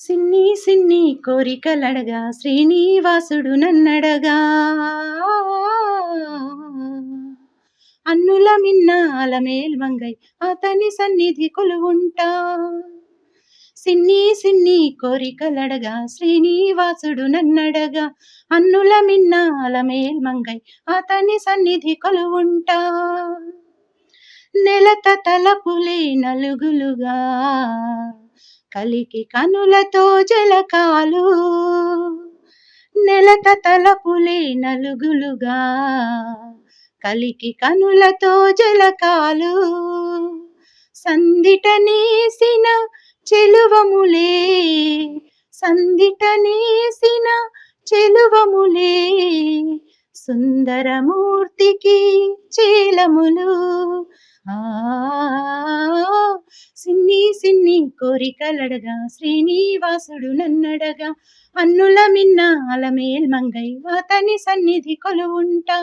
సిన్ని సిన్ని కోరికలడగా శ్రీనివాసుడు నన్నడగా అన్నుల మిన్న అలమేల్మంగై అతని సన్నిధి కొలువుంటా. సిన్ని సిన్ని కోరికలడగా శ్రీనివాసుడు నన్నడగా అన్నుల మిన్న అలమేల్మంగై అతని సన్నిధి కొలువుంటా. నెలత తలపులే నలుగులుగా కలికి కనులతో జలకాలు, నెలత తలపులే నలుగులుగా కలికి కనులతో జలకాలు, సందిట నేసిన చెలువములే సందిట నేసిన చెలువములే సుందరమూర్తికి చేలములు. ఆ సిన్ని సిన్ని కోరికలడగా శ్రీనివాసుడు నన్నడగా అన్నుల మిన్న అలమేల్మంగై అతని సన్నిధి కొలువుంటా.